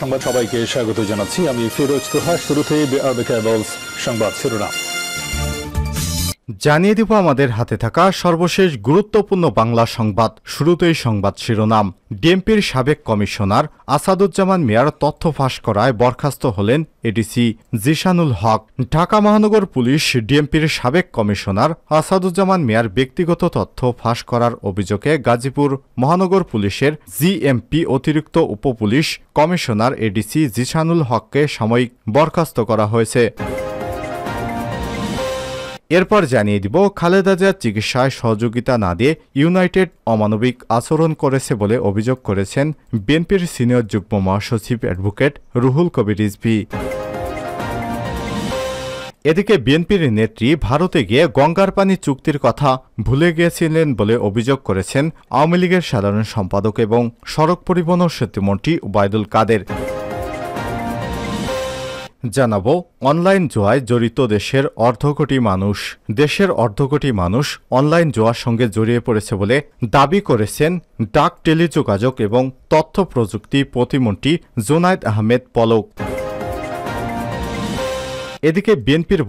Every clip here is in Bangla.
সংবাদ সবাইকে স্বাগত জানাচ্ছি। আমি ফিরোজ তোহা। শুরুতে সংবাদ শিরোনাম জানিয়ে দিব আমাদের হাতে থাকা সর্বশেষ গুরুত্বপূর্ণ বাংলা সংবাদ। শুরুতেই সংবাদ শিরোনাম। ডিএমপির সাবেক কমিশনার আসাদুজ্জামান মিয়ার তথ্য ফাঁস করায় বরখাস্ত হলেন এডিসি জিশানুল হক। ঢাকা মহানগর পুলিশ ডিএমপির সাবেক কমিশনার আসাদুজ্জামান মিয়ার ব্যক্তিগত তথ্য ফাঁস করার অভিযোগে গাজীপুর মহানগর পুলিশের জিএমপি অতিরিক্ত উপপুলিশ কমিশনার এডিসি জিশানুল হককে সাময়িক বরখাস্ত করা হয়েছে। এরপর জানিয়ে দিব, খালেদা জিয়ার চিকিৎসায় সহযোগিতা না দিয়ে ইউনাইটেড অমানবিক আচরণ করেছে বলে অভিযোগ করেছেন বিএনপির সিনিয়র যুগ্ম মহাসচিব অ্যাডভোকেট রুহুল কবির রিজভী। এদিকে বিএনপির নেত্রী ভারতে গিয়ে গঙ্গার পানি চুক্তির কথা ভুলে গিয়েছিলেন বলে অভিযোগ করেছেন আওয়ামী লীগের সাধারণ সম্পাদক এবং সড়ক পরিবহন ও সেতুমন্ত্রী ওবায়দুল কাদের। জানাবো, অনলাইন জুয়ায় জড়িত দেশের অর্ধকোটি মানুষ অনলাইন জুয়ার সঙ্গে জড়িয়ে পড়েছে বলে দাবি করেছেন ডাক টেলিযোগাযোগ এবং তথ্য প্রযুক্তি প্রতিমন্ত্রী জুনায়েদ আহমেদ পলক। এদিকে বিএনপির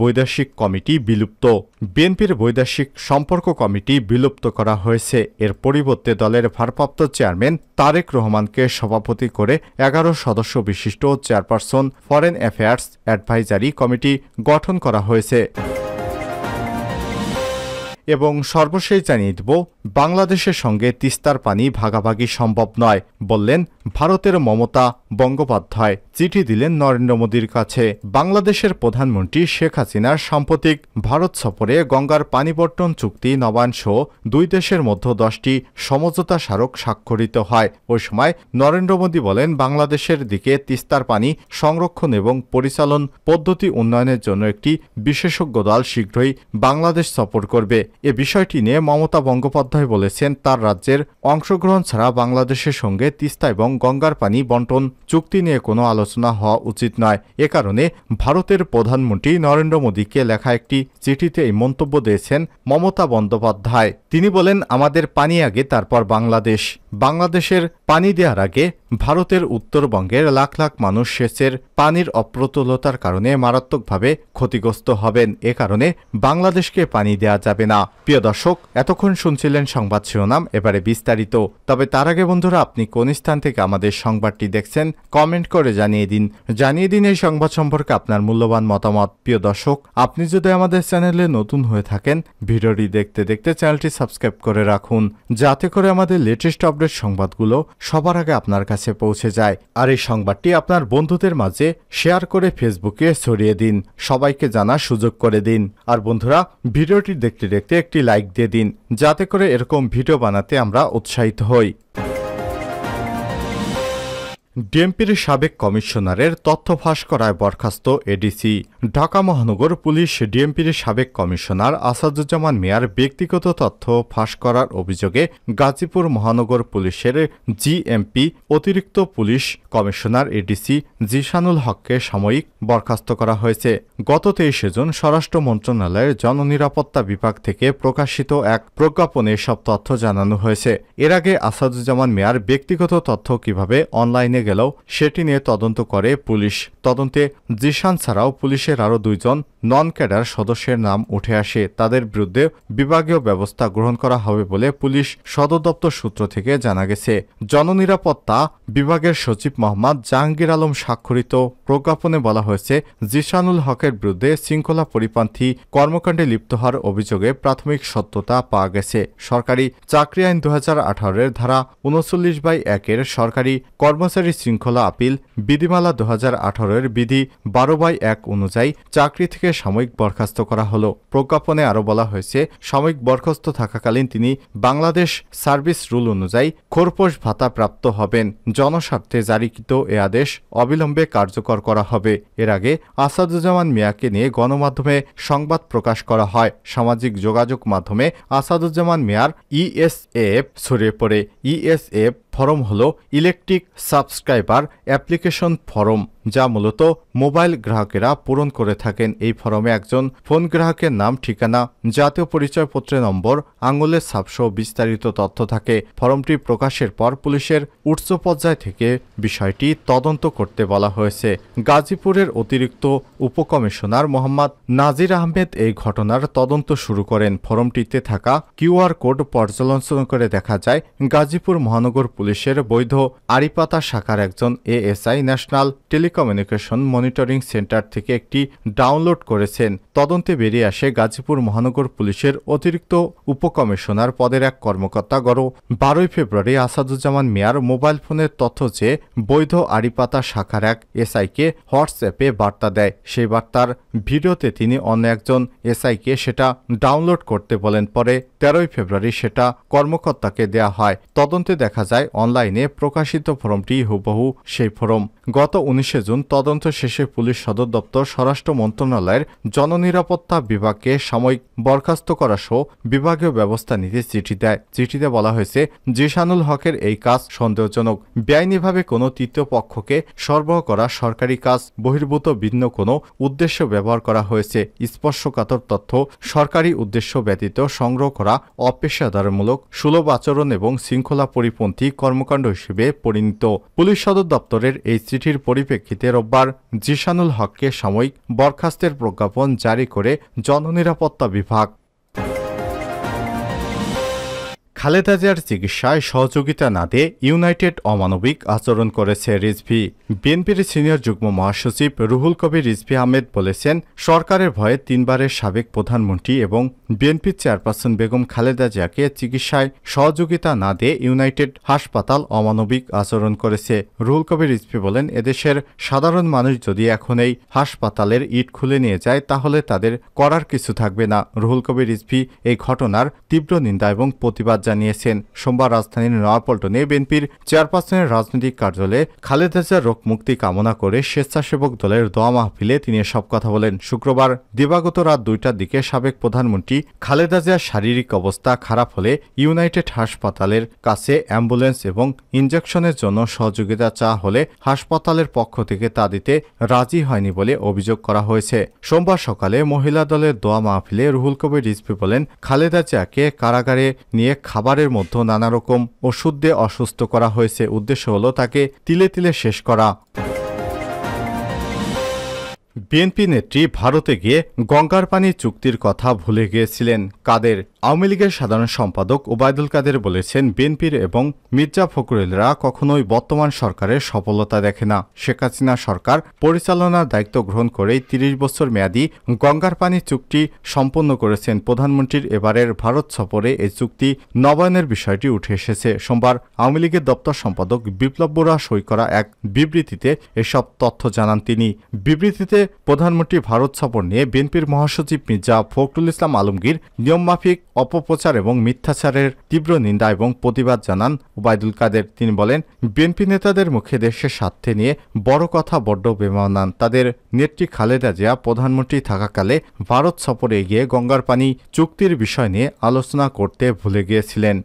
বৈদেশিক সম্পর্ক কমিটি বিলুপ্ত করা হয়েছে। এর পরিবর্তে দলের ভারপ্রাপ্ত চেয়ারম্যান তারেক রহমানকে সভাপতি করে 11 সদস্য বিশিষ্ট chairperson foreign affairs advisory committee গঠন করা হয়েছে। এবং সর্বশেষ জানিয়ে দেব, বাংলাদেশের সঙ্গে তিস্তার পানি ভাগাভাগি সম্ভব নয় বললেন ভারতের মমতা বন্দ্যোপাধ্যায়। চিঠি দিলেন নরেন্দ্র মোদীর কাছে। বাংলাদেশের প্রধানমন্ত্রী শেখ হাসিনার সাম্প্রতিক ভারত সফরে গঙ্গার পানি বণ্টন চুক্তি নবায়ন সহ দুই দেশের মধ্যে 10টি সমঝোতা স্মারক স্বাক্ষরিত হয়। ওই সময় নরেন্দ্র মোদী বলেন, বাংলাদেশের দিকে তিস্তার পানি সংরক্ষণ এবং পরিচালন পদ্ধতি উন্নয়নের জন্য একটি বিশেষজ্ঞ দল শীঘ্রই বাংলাদেশ সফর করবে। এ বিষয়টি নিয়ে মমতা বন্দ্যোপাধ্যায় বলেছেন, তার রাজ্যের অংশগ্রহণ ছাড়া বাংলাদেশের সঙ্গে তিস্তা এবং গঙ্গার পানি বণ্টন চুক্তি নিয়ে কোনো আলোচনা হওয়া উচিত নয়। এ কারণে ভারতের প্রধানমন্ত্রী নরেন্দ্র মোদীকে লেখা একটি চিঠিতে এই মন্তব্য দিয়েছেন মমতা বন্দ্যোপাধ্যায়। তিনি বলেন, আমাদের পানি আগে, তারপর বাংলাদেশের পানি দেওয়ার আগে ভারতের উত্তরবঙ্গের লাখ লাখ মানুষ সেচের পানির অপ্রতুলতার কারণে মারাত্মকভাবে ক্ষতিগ্রস্ত হবেন। এ কারণে বাংলাদেশকে পানি দেওয়া যাবে না। প্রিয় দর্শক, এতক্ষণ শুনছিলেন সংবাদ শিরোনাম, এবারে বিস্তারিত। তবে তার আগে বন্ধুরা, আপনি কোন স্থান থেকে আমাদের সংবাদটি দেখছেন কমেন্ট করে জানিয়ে দিন এই সংবাদ সম্পর্কে আপনার মূল্যবান মতামত। প্রিয় দর্শক, আপনি যদি আমাদের চ্যানেলে নতুন হয়ে থাকেন, ভিডিওটি দেখতে দেখতে চ্যানেলটি সাবস্ক্রাইব করে রাখুন, যাতে করে আমাদের লেটেস্ট আপডেট সংবাদগুলো সবার আগে আপনার কাছে পৌঁছে যায়। আর এই সংবাদটি আপনার বন্ধুদের মাঝে শেয়ার করে ফেসবুকে ছড়িয়ে দিন, সবাইকে জানার সুযোগ করে দিন। আর বন্ধুরা, ভিডিওটি দেখতে দেখতে একটি লাইক দিয়ে দিন, যাতে করে এরকম ভিডিও বানাতে আমরা উৎসাহিত হই। ডিএমপির সাবেক কমিশনারের তথ্য ফাঁস করায় বরখাস্ত এডিসি। ঢাকা মহানগর পুলিশ ডিএমপির সাবেক কমিশনার আসাদুজ্জামান মিয়ার ব্যক্তিগত তথ্য ফাঁস করার অভিযোগে গাজীপুর মহানগর পুলিশের জিএমপি অতিরিক্ত পুলিশ কমিশনার এডিসি জিশানুল হককে সাময়িক বরখাস্ত করা হয়েছে। গত 23 জুন স্বরাষ্ট্র মন্ত্রণালয়ের জননিরাপত্তা বিভাগ থেকে প্রকাশিত এক প্রজ্ঞাপনে এসব তথ্য জানানো হয়েছে। এর আগে আসাদুজ্জামান মিয়ার ব্যক্তিগত তথ্য কিভাবে অনলাইনে গেলেও সেটি নিয়ে তদন্ত করে পুলিশ। তদন্তে জিশান ছাড়াও পুলিশের আরও 2 জন নন ক্যাডার সদস্যের নাম উঠে আসে। তাদের বিরুদ্ধে বিভাগীয় ব্যবস্থা গ্রহণ করা হবে বলে পুলিশ সদর দপ্তর সূত্র থেকে জানা গেছে। জননিরাপত্তা বিভাগের সচিব মোহাম্মদ জাহাঙ্গীর আলম স্বাক্ষরিত প্রজ্ঞাপনে বলা হয়েছে, জিশানুল হকের বিরুদ্ধে শৃঙ্খলা পরিপন্থী কর্মকাণ্ডে লিপ্ত হওয়ার অভিযোগে প্রাথমিক সত্যতা পাওয়া গেছে। সরকারি চাকরি আইন 2018-এর ধারা 39/1-এর সরকারি কর্মচারী শৃঙ্খলা আপিল বিধিমালা 2018-এর বিধি 12/1 অনুযায়ী চাকরি থেকে সাময়িক বরখাস্ত করা হলো। প্রজ্ঞাপনে আরও বলা হয়েছে, সাময়িক বরখাস্ত থাকাকালীন তিনি বাংলাদেশ সার্ভিস রুল অনুযায়ী খোরপোশ ভাতা প্রাপ্ত হবেন। জনস্বার্থে জারিকৃত এ আদেশ অবিলম্বে কার্যকর করা হবে। এর আগে আসাদুজ্জামান মিয়াকে নিয়ে গণমাধ্যমে সংবাদ প্রকাশ করা হয়। সামাজিক যোগাযোগ মাধ্যমে আসাদুজ্জামান মিয়ার ইএসএফ ছড়িয়ে পড়ে। ইএসএফ ফরম হল ইলেকট্রিক সাবস্ক্রাইবার অ্যাপ্লিকেশন ফরম। যা মূলত মোবাইল গ্রাহকেরা পূরণ করে থাকেন। এই ফরমে একজন ফোন গ্রাহকের নাম, ঠিকানা, জাতীয় পরিচয়পত্রের নম্বর, আঙুলের ছাপসহ বিস্তারিত তথ্য থাকে। ফরমটি প্রকাশের পর পুলিশের উচ্চ পর্যায় থেকে বিষয়টি তদন্ত করতে বলা হয়েছে। গাজীপুরের অতিরিক্ত উপকমিশনার মোহাম্মদ নাজির আহমেদ এই ঘটনার তদন্ত শুরু করেন। ফরমটিতে থাকা কিউআর কোড পর্যালোচনা করে দেখা যায় গাজীপুর মহানগর পুলিশের বৈধ আড়িপাতা শাখার একজন ASI national telecommunication monitoring centre থেকে একটি ডাউনলোড করেছেন। তদন্তে বেরিয়ে আসে গাজীপুর মহানগর পুলিশের অতিরিক্ত উপকমিশনার পদের এক কর্মকর্তা গত 12 ফেব্রুয়ারি আসাদুজ্জামান মিয়ার মোবাইল ফোনের তথ্য চেয়ে বৈধ আড়িপাতা শাখার এক এসআইকে হোয়াটসঅ্যাপে বার্তা দেয়। সেই বার্তার ভিডিওতে তিনি অন্য একজন এসআইকে সেটা ডাউনলোড করতে বলেন। পরে 13 ফেব্রুয়ারি সেটা কর্মকর্তাকে দেয়া হয়। তদন্তে দেখা যায় অনলাইনে প্রকাশিত ফরমটি হুবহু সেই ফরম। গত 19 জুন তদন্ত শেষে পুলিশ সদর দপ্তর স্বরাষ্ট্র মন্ত্রণালয়ের জননিরাপত্তা বিভাগকে সাময়িক বরখাস্ত করা সহ বিভাগীয় ব্যবস্থা নিতে চিঠি দেয়। চিঠিতে বলা হয়েছে, জিশানুল হকের এই কাজ সন্দেহজনক। বেআইনিভাবে কোনো তৃতীয় পক্ষকে সরবরাহ করা সরকারি কাজ বহির্ভূত ভিন্ন কোনো উদ্দেশ্য ব্যবহার করা হয়েছে। স্পর্শকাতর তথ্য সরকারি উদ্দেশ্য ব্যতীত সংগ্রহ করা অপেশাদারমূলক, সুলভ আচরণ এবং শৃঙ্খলা পরিপন্থী কর্মকাণ্ড হিসেবে পরিণত। পুলিশ সদর দপ্তরের এই চিঠির পরিপ্রেক্ষিতে রোববার জিশানুল হককে সাময়িক বরখাস্তের প্রজ্ঞাপন জারি করে জননিরাপত্তা বিভাগ। খালেদা জিয়ার চিকিৎসায় সহযোগিতা না দিয়ে ইউনাইটেড অমানবিক আচরণ করেছে রিজভী। বিএনপির সিনিয়র যুগ্ম মহাসচিব রুহুল কবির রিজভী আহমেদ বলেছেন, সরকারের ভয়ে 3 বারের সাবেক প্রধানমন্ত্রী এবং বিএনপির চেয়ারপারসন বেগম খালেদা জিয়াকে চিকিৎসায় সহযোগিতা না দিয়ে ইউনাইটেড হাসপাতাল অমানবিক আচরণ করেছে। রুহুল কবির রিজভী বলেন, এদেশের সাধারণ মানুষ যদি এখন এই হাসপাতালের ইট খুলে নিয়ে যায় তাহলে তাদের করার কিছু থাকবে না। রুহুল কবির রিজভী এই ঘটনার তীব্র নিন্দা এবং প্রতিবাদ জানিয়েছেন। সোমবার রাজধানীর নয়াপল্টনে বিএনপির চেয়ারপারসনের রাজনৈতিক কার্যালয়ে খালেদা জিয়ার রোগ মুক্তি কামনা করে স্বেচ্ছাসেবক দলের দোয়া মাহফিলে তিনি এসব কথা বলেন। শুক্রবার দিবাগত রাত 2টার দিকে সাবেক প্রধানমন্ত্রী খালেদা জিয়ার শারীরিক অবস্থা খারাপ হলে ইউনাইটেড হাসপাতালের কাছে অ্যাম্বুলেন্স এবং ইনজেকশনের জন্য সহযোগিতা চাওয়া হলে হাসপাতালের পক্ষ থেকে তা দিতে রাজি হয়নি বলে অভিযোগ করা হয়েছে। সোমবার সকালে মহিলা দলের দোয়া মাহফিলে রুহুল কবির রিজভী বলেন, খালেদা জিয়াকে কারাগারে নিয়ে খাবারের মধ্যে নানা রকম ওষুধ দিয়ে অসুস্থ করা হয়েছে। উদ্দেশ্য হলো তাকে তিলে তিলে শেষ করা। বিএনপি নেত্রী ভারতে গিয়ে গঙ্গার পানি চুক্তির কথা ভুলে গিয়েছিলেন। কাদের? আওয়ামী লীগের সাধারণ সম্পাদক ওবায়দুল কাদের বলেছেন, বিএনপির এবং মির্জা ফখরুলরা কখনোই বর্তমান সরকারের সফলতা দেখে না। শেখ হাসিনা সরকার পরিচালনার দায়িত্ব গ্রহণ করেই 30 বছর মেয়াদী গঙ্গার পানি চুক্তি সম্পন্ন করেছেন। প্রধানমন্ত্রীর এবারের ভারত সফরে এই চুক্তি নবায়নের বিষয়টি উঠে এসেছে। সোমবার আওয়ামী লীগের দপ্তর সম্পাদক বিপ্লব বড়ুয়া সই করা এক বিবৃতিতে এসব তথ্য জানান তিনি। বিবৃতিতে প্রধানমন্ত্রী ভারত সফর নিয়ে বিএনপির মহাসচিব মির্জা ফখরুল ইসলাম আলমগীর নিয়মমাফিক অপপ্রচার এবং মিথ্যাচারের তীব্র নিন্দা এবং প্রতিবাদ জানান ওবায়দুল কাদের। তিনি বলেন, বিএনপি নেতাদের মুখে দেশের স্বার্থে নিয়ে বড় কথা বড্ড বেমানান। তাদের নেত্রী খালেদা জিয়া প্রধানমন্ত্রী থাকাকালে ভারত সফরে গিয়ে গঙ্গার পানি চুক্তির বিষয় নিয়ে আলোচনা করতে ভুলে গিয়েছিলেন।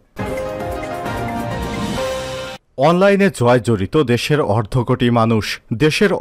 অনলাইনে জুয়ায় জড়িত দেশের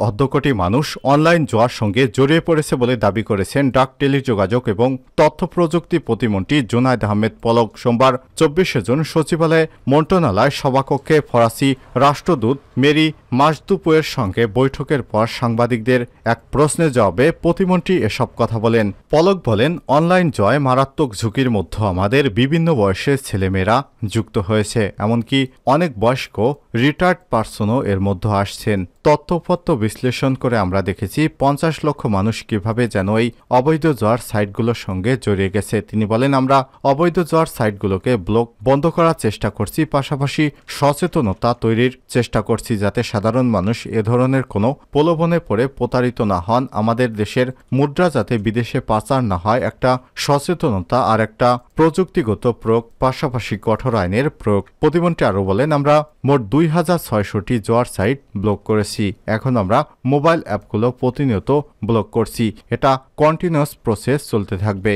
অর্ধকোটি মানুষ অনলাইন জুয়ার সঙ্গে জড়িয়ে পড়েছে বলে দাবি করেছেন ডাক টেলিযোগাযোগ এবং তথ্য প্রযুক্তি প্রতিমন্ত্রী জুনায়েদ আহমেদ পলক। সোমবার 24 জুন সচিবালয় মন্ত্রণালয় সভাকক্ষে ফরাসি রাষ্ট্রদূত মেরি মাসদুপুয়ের সঙ্গে বৈঠকের পর সাংবাদিকদের এক প্রশ্নের জবাবে প্রতিমন্ত্রী এসব কথা বলেন। পলক বলেন, অনলাইন জয় মারাত্মক ঝুঁকির মধ্যে আমাদের বিভিন্ন বয়সের ছেলেমেয়েরা যুক্ত হয়েছে, এমনকি অনেক বয়স্ক রিটায়ার্ড পার্সনও এর মধ্যে আসছেন। তথ্যপত্র বিশ্লেষণ করে আমরা দেখেছি 50 লক্ষ মানুষ কিভাবে যেন এই অবৈধ জোয়ার সাইটগুলোর সঙ্গে জড়িয়ে গেছে। তিনি বলেন, আমরা অবৈধ জোয়ার সাইটগুলোকে ব্লক বন্ধ করার চেষ্টা করছি, পাশাপাশি সচেতনতা তৈরির চেষ্টা করছি যাতে সাধারণ মানুষ এ ধরনের কোনো প্রলোভনে পড়ে প্রতারিত না হন। আমাদের দেশের মুদ্রা যাতে বিদেশে পাচার না হয়, একটা সচেতনতা আর একটা প্রযুক্তিগত প্রয়োগ, পাশাপাশি কঠোর আইনের প্রয়োগ। প্রতিমন্ত্রী আরও বলেন, আমরা মোট 2600টি জোয়ার সাইট ব্লক করেছি। এখন আমরা মোবাইল অ্যাপগুলো প্রতিনিয়ত ব্লক করছি। এটা কন্টিনিউয়াস প্রসেস চলতে থাকবে।